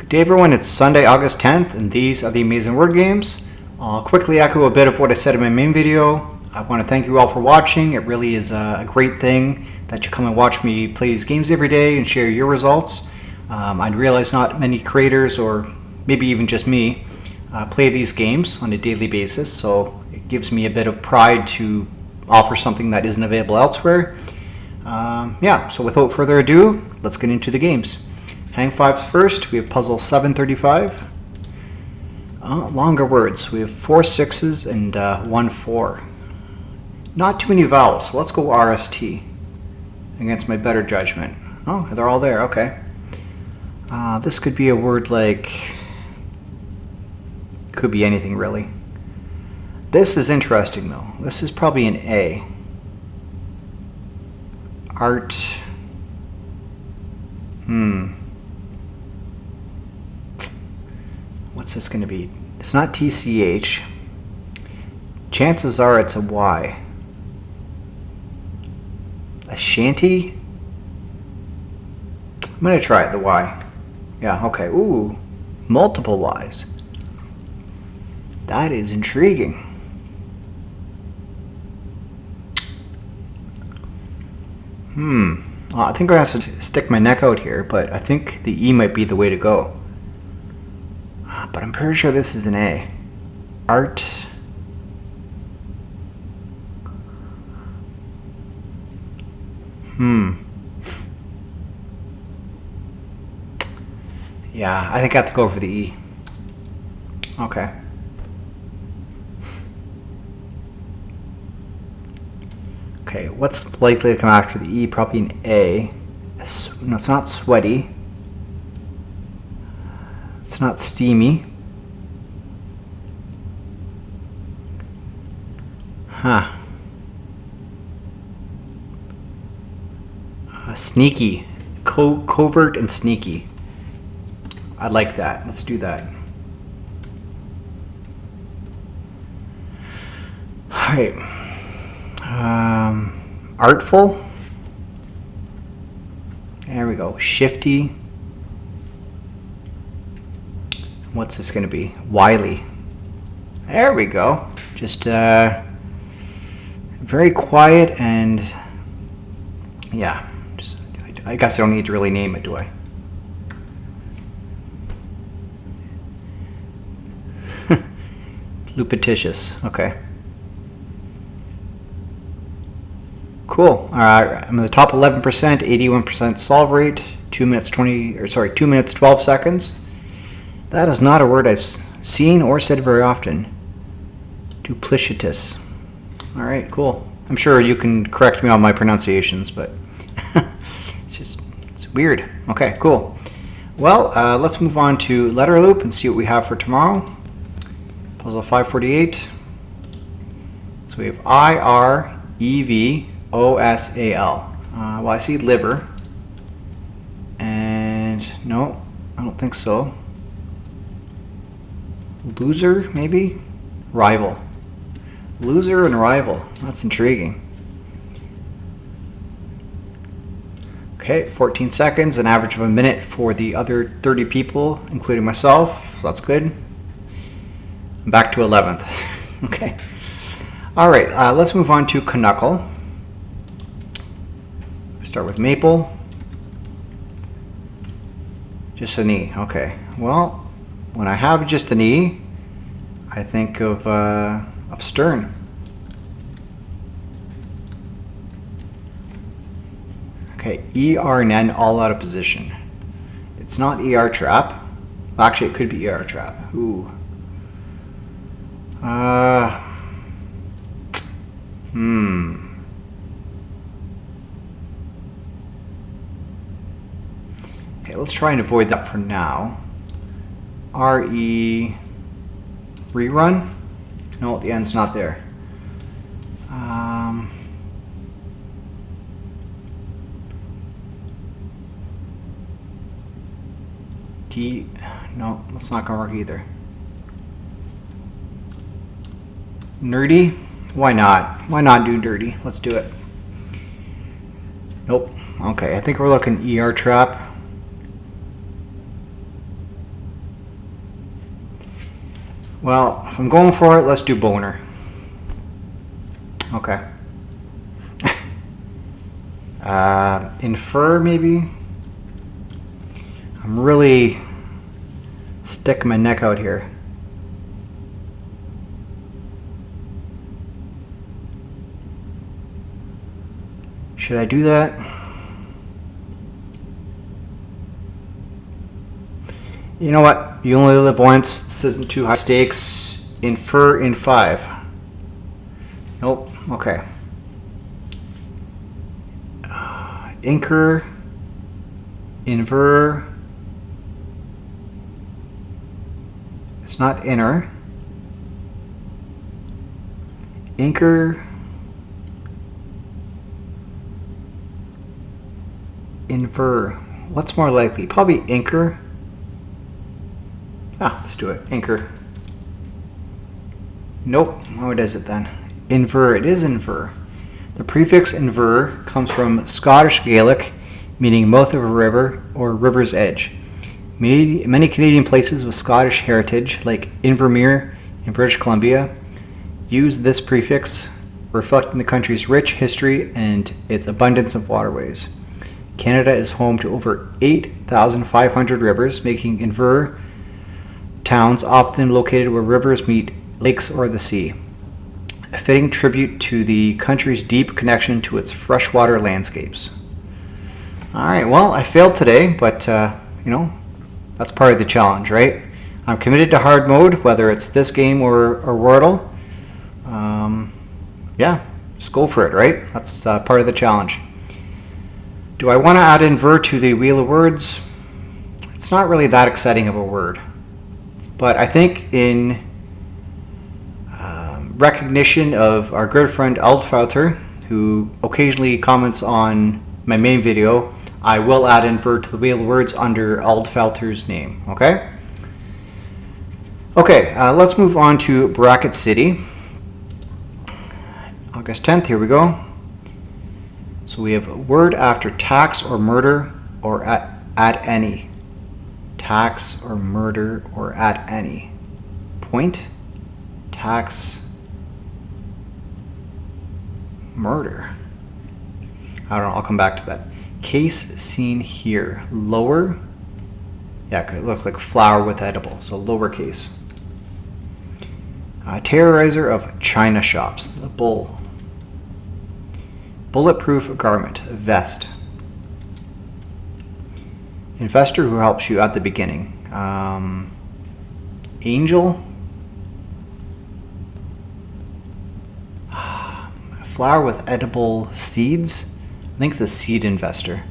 Good day everyone, it's Sunday, August 10th, and these are the Amazing Word Games. I'll quickly echo a bit of what I said in my main video. I want to thank you all for watching. It really is a great thing that you come and watch me play these games every day and share your results. I realize not many creators, or maybe even just me, play these games on a daily basis, so it gives me a bit of pride to offer something that isn't available elsewhere. So without further ado, let's get into the games. Hang fives first. We have puzzle 735. Longer words. We have 4 6s and 1 4. Not too many vowels, so let's go RST against my better judgment. Oh, they're all there. Okay. This could be a word like... could be anything really. This is interesting though. This is probably an A. Art. What's this going to be? It's not TCH. Chances are it's a Y. A shanty? I'm going to try it, the Y. Yeah, okay. Ooh, multiple Ys. That is intriguing. I think I have to stick my neck out here, but I think the E might be the way to go. But I'm pretty sure this is an A. Art. Yeah, I think I have to go for the E. Okay. Okay, what's likely to come after the E? Probably an A. No, it's not sweaty. It's not steamy. Sneaky. Covert and sneaky. I like that. Let's do that. Alright. Artful. There we go. Shifty. What's this going to be? Wily. There we go. Just very quiet and yeah. I guess I don't need to really name it, do I? Lupititious. Okay. Cool. I'm in the top 11%, 81% solve rate, 2 minutes 12 seconds. That is not a word I've seen or said very often. Duplicitous. All right, cool. I'm sure you can correct me on my pronunciations, but it's weird. Okay, cool. Well, let's move on to letter loop and see what we have for tomorrow. Puzzle 548. So we have IREVOSAL. Well, I see liver. And no, I don't think so. Loser, maybe? Rival. Loser and rival. That's intriguing. Okay, 14 seconds, an average of a minute for the other 30 people, including myself, so that's good. I'm back to 11th. Okay. Alright, let's move on to Canuckle. Start with maple. Just an E. Okay. Well, when I have just an E, I think of stern. Okay, ER and N all out of position. It's not ER trap. Actually, it could be ER trap. Ooh. Okay, let's try and avoid that for now. RE rerun? No, the end's not there. D, no, that's not gonna work either. Nerdy? Why not? Why not do dirty? Let's do it. Nope. Okay, I think we're looking ER trap. Well, if I'm going for it, let's do boner. Okay. Infer, maybe? I'm really sticking my neck out here. Should I do that? You know what? You only live once. This isn't too high stakes. Infer in 5. Nope. Okay. Inker. Inver. It's not inner. Inker. Inver. What's more likely? Probably inker. Let's do it. Inker. Nope. What is it then? Inver. It is inver. The prefix inver comes from Scottish Gaelic, meaning mouth of a river or river's edge. Many Canadian places with Scottish heritage, like Invermere in British Columbia, use this prefix, reflecting the country's rich history and its abundance of waterways. Canada is home to over 8,500 rivers, making inver towns often located where rivers meet lakes or the sea. A fitting tribute to the country's deep connection to its freshwater landscapes. Alright, well, I failed today, but, you know, that's part of the challenge, right? I'm committed to hard mode, whether it's this game or Wordle. Yeah, just go for it, right? That's part of the challenge. Do I want to add inver to the Wheel of Words? It's not really that exciting of a word. But I think in recognition of our good friend Aldfouter, who occasionally comments on my main video, I will add inver to the Wheel of Words under Aldfouter's name, okay? Okay, let's move on to Bracket City. August 10th, here we go. So we have a word after tax or murder or at any. Tax or murder or at any. Point, tax, murder. I don't know, I'll come back to that. Case seen here. Lower. Yeah, it could look like flower with edible, so lowercase. Terrorizer of China shops. The bull. Bulletproof garment. Vest. Investor who helps you at the beginning. Angel. Flower with edible seeds. I think it's a seed investor.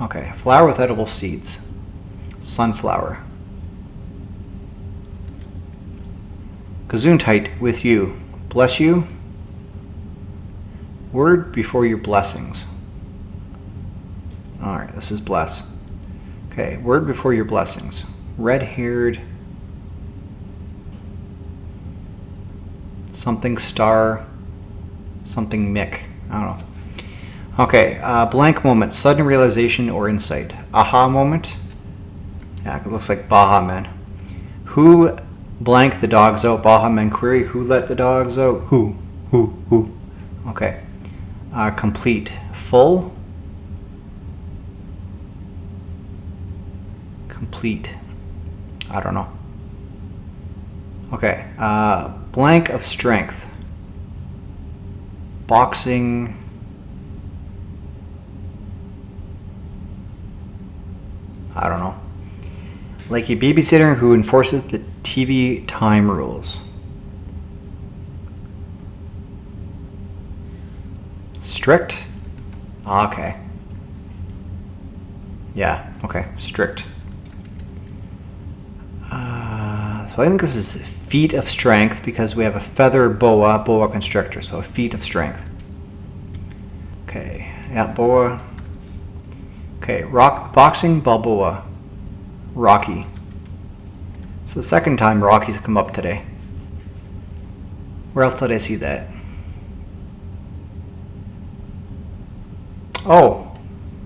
Okay, flower with edible seeds. Sunflower. Gesundheit with you. Bless you. Word before your blessings. Alright, this is bless. Okay, word before your blessings. Red-haired. Something star. Something Mick. I don't know. Okay, blank moment. Sudden realization or insight. Aha moment. Yeah, it looks like Baha Men. Who blank the dogs out? Baha Men query. Who let the dogs out? Who? Okay. Complete. Full. Complete. I don't know. Okay. Blank of strength. Boxing. I don't know. Like a babysitter who enforces the TV time rules. Strict? Okay. Yeah, okay, strict. So I think this is feat of strength because we have a feather boa constrictor, so a feat of strength. Okay, yeah, boa. Okay, boxing, Balboa. Rocky. It's the second time Rocky's come up today. Where else did I see that? Oh,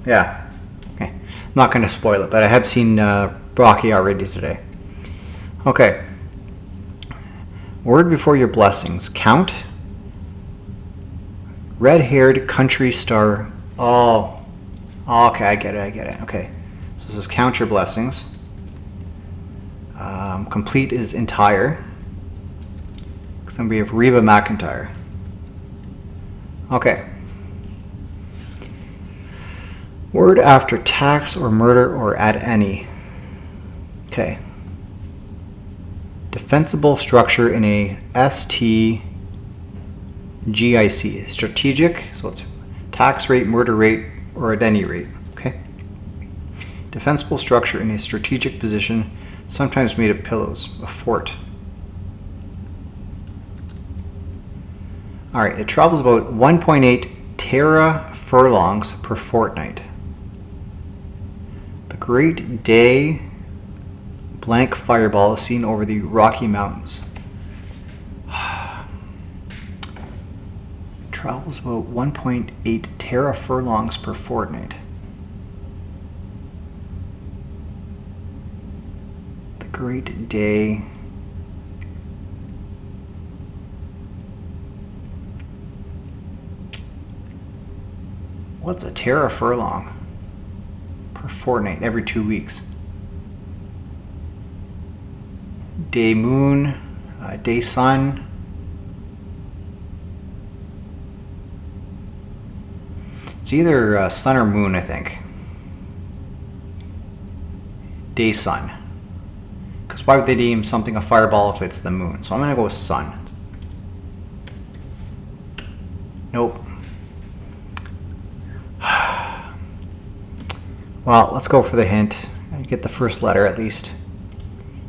yeah. Okay. I'm not going to spoil it, but I have seen Rocky already today. Okay. Word before your blessings. Count. Red-haired country star. Oh. Okay, I get it. Okay. So this is count your blessings. Complete is entire. Because then we have Reba McEntire. Okay. Word after tax or murder or at any. Okay. Defensible structure in a STGIC. Strategic, so it's tax rate, murder rate, or at any rate. Okay. Defensible structure in a strategic position, sometimes made of pillows. A fort. Alright, it travels about 1.8 furlongs per fortnight. The Great Day blank fireball is seen over the Rocky Mountains. Travels about 1.8 furlongs per fortnight. The Great Day. What's a furlong per fortnight? Every 2 weeks. Day moon, day sun. It's either sun or moon, I think. Day sun. Because why would they deem something a fireball if it's the moon? So I'm going to go with sun. Nope. Well, let's go for the hint. Get the first letter at least.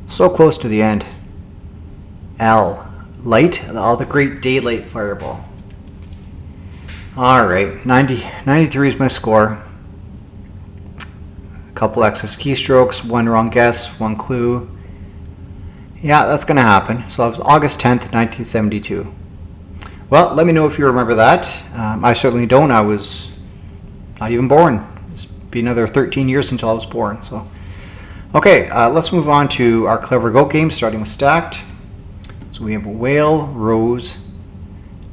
So close to the end. L. Light. Oh, the Great Daylight Fireball. Alright, 93 is my score. A couple excess keystrokes, one wrong guess, one clue. Yeah, that's going to happen. So that was August 10th, 1972. Well, let me know if you remember that. I certainly don't. I was not even born. It's be another 13 years until I was born. So, okay, let's move on to our Clever Goat game, starting with stacked. So we have whale, rose,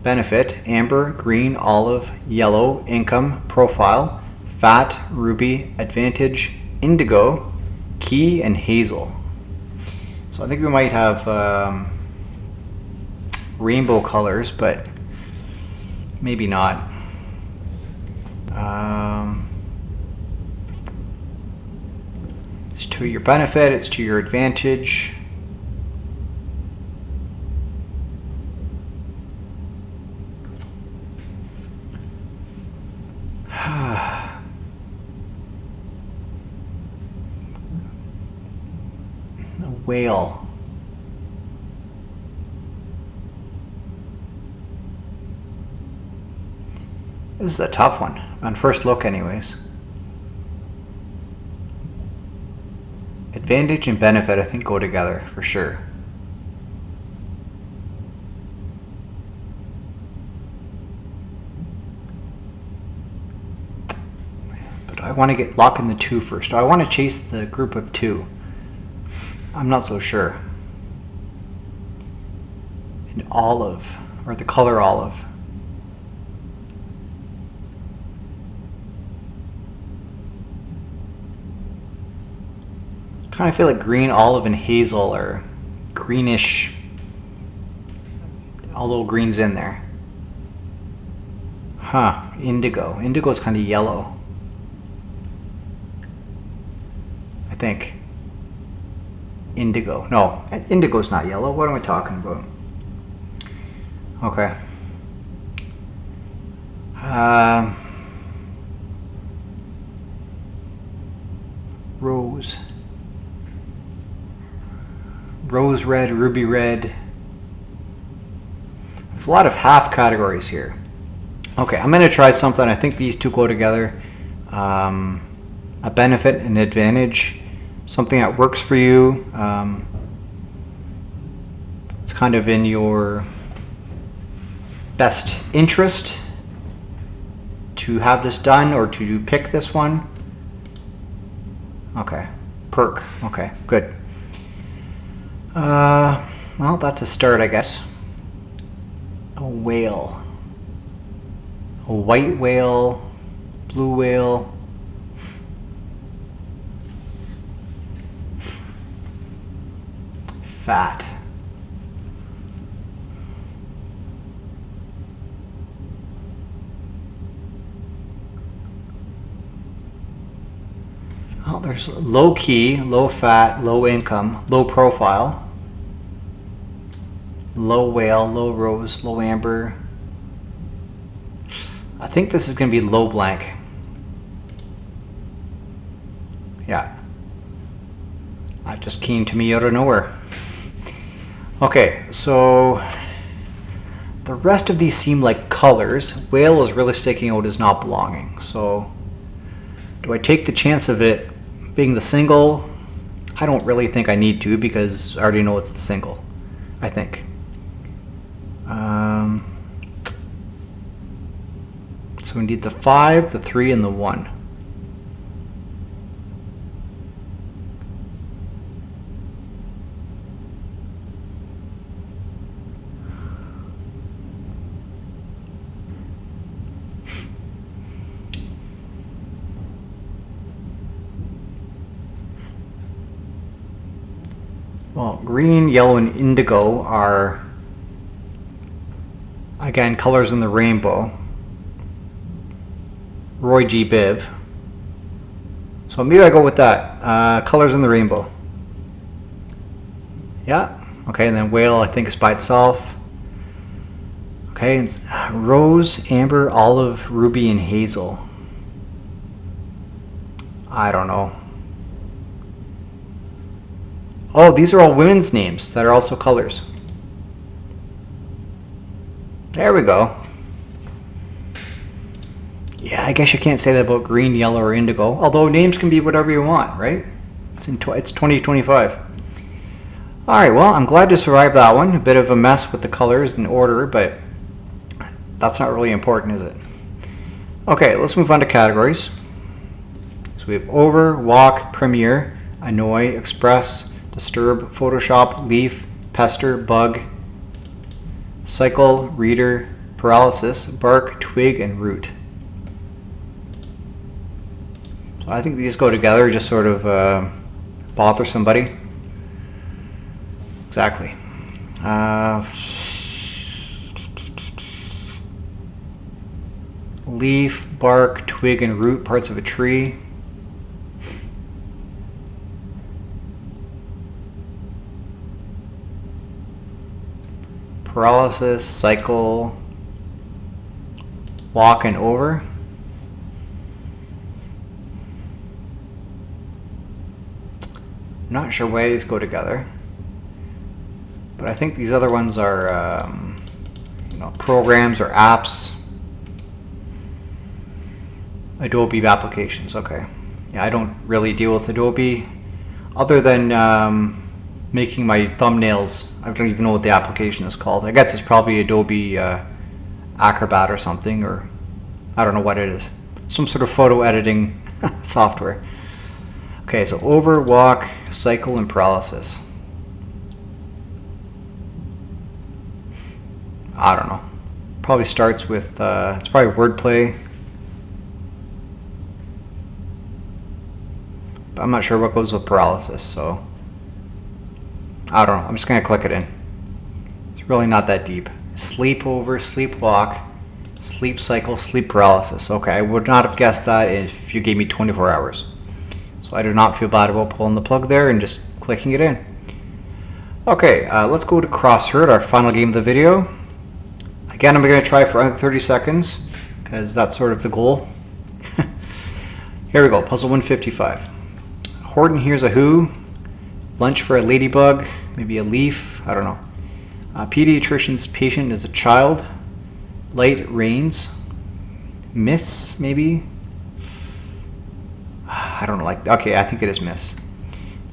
benefit, amber, green, olive, yellow, income, profile, fat, ruby, advantage, indigo, key, and hazel. So I think we might have rainbow colors, but maybe not. It's to your benefit, it's to your advantage. A whale. This is a tough one, on first look anyways. Advantage and benefit, I think, go together for sure. But I want to lock in the two first. I want to chase the group of two. I'm not so sure. An olive, or the color olive. Kind of feel like green, olive, and hazel are greenish. All little greens in there. Huh, indigo. Indigo is kind of yellow, I think. Indigo. No, indigo's not yellow. What am I talking about? Okay. Rose. Rose red, ruby red. There's a lot of half categories here. Okay, I'm going to try something. I think these two go together. A benefit and advantage. Something that works for you. It's kind of in your best interest to have this done or to pick this one. Okay, perk. Okay, good. Well, that's a start, I guess. A whale. A white whale, blue whale. Fat. Oh, there's low key, low fat, low income, low profile, low whale, low rose, low amber. I think this is going to be low blank. Yeah. That just came to me out of nowhere. Okay, so the rest of these seem like colors. Whale is really sticking out as not belonging. So do I take the chance of it being the single? I don't really think I need to because I already know it's the single, I think. So we need the 5, the 3, and the 1. Well, green, yellow, and indigo are, again, colors in the rainbow. Roy G. Biv. So maybe I go with that. Colors in the rainbow. Yeah. Okay, and then whale, I think, is by itself. Okay, rose, amber, olive, ruby, and hazel. I don't know. Oh, these are all women's names that are also colors. There we go. Yeah, I guess you can't say that about green, yellow, or indigo. Although names can be whatever you want, right? It's 2025. All right, well, I'm glad to survive that one. A bit of a mess with the colors and order, but that's not really important, is it? Okay, let's move on to categories. So we have over, walk, premiere, annoy, express, disturb, Photoshop, leaf, pester, bug, cycle, reader, paralysis, bark, twig, and root. So I think these go together, just sort of bother somebody. Exactly. Leaf, bark, twig, and root, parts of a tree. Paralysis, cycle, walk, and over. I'm not sure why these go together, but I think these other ones are programs or apps. Adobe applications, okay. Yeah, I don't really deal with Adobe other than making my thumbnails. I don't even know what the application is called. I guess it's probably Adobe Acrobat or something, or I don't know what it is. Some sort of photo editing software. Okay, so over, walk, cycle, and paralysis. I don't know. Probably starts with, it's probably wordplay. But I'm not sure what goes with paralysis, so I don't know. I'm just going to click it in. It's really not that deep. Sleep over, sleep walk, sleep cycle, sleep paralysis. Okay, I would not have guessed that if you gave me 24 hours. So I do not feel bad about pulling the plug there and just clicking it in. Okay, let's go to CrossHerd, our final game of the video. Again, I'm going to try for under 30 seconds because that's sort of the goal. Here we go, puzzle 155. Horton hears a who, lunch for a ladybug, maybe a leaf, I don't know. Pediatrician's patient is a child, light rains, miss maybe? I don't know, okay, I think it is miss.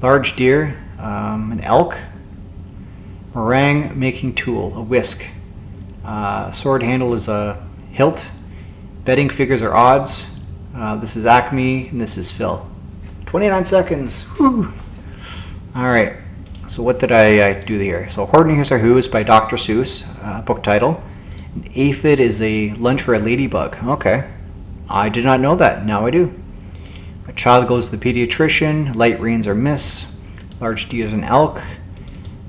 Large deer, an elk, meringue making tool, a whisk. Sword handle is a hilt. Betting figures are odds. This is Acme, and this is Phil. 29 seconds. Whew. All right, So what did I do here? So Hoarding His or Who is by Dr. Seuss, book title. And aphid is a lunch for a ladybug. Okay. I did not know that. Now I do. A child goes to the pediatrician. Light rains are miss. Large deer is an elk.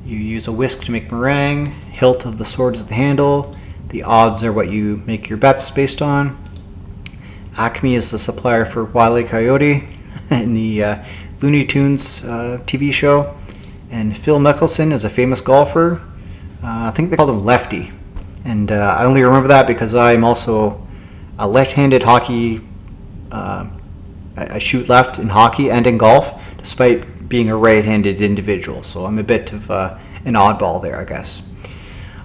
You use a whisk to make meringue. Hilt of the sword is the handle. The odds are what you make your bets based on. Acme is the supplier for Wile E. Coyote in the Looney Tunes TV show. And Phil Mickelson is a famous golfer. I think they called him Lefty. And I only remember that because I'm also a left-handed hockey. I shoot left in hockey and in golf, despite being a right-handed individual. So I'm a bit of an oddball there, I guess.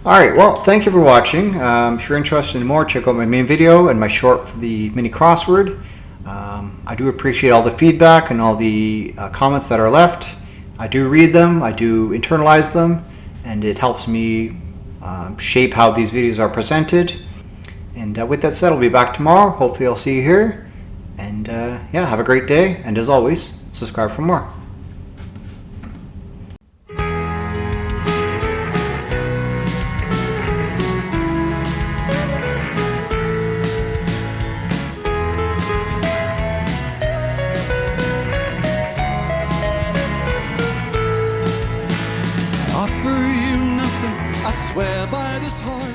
Alright, well, thank you for watching. If you're interested in more, check out my main video and my short for the mini crossword. I do appreciate all the feedback and all the comments that are left. I do read them, I do internalize them, and it helps me shape how these videos are presented. And with that said, I'll be back tomorrow. Hopefully I'll see you here. And yeah, have a great day. And as always, subscribe for more. Offer you nothing, I swear by this heart.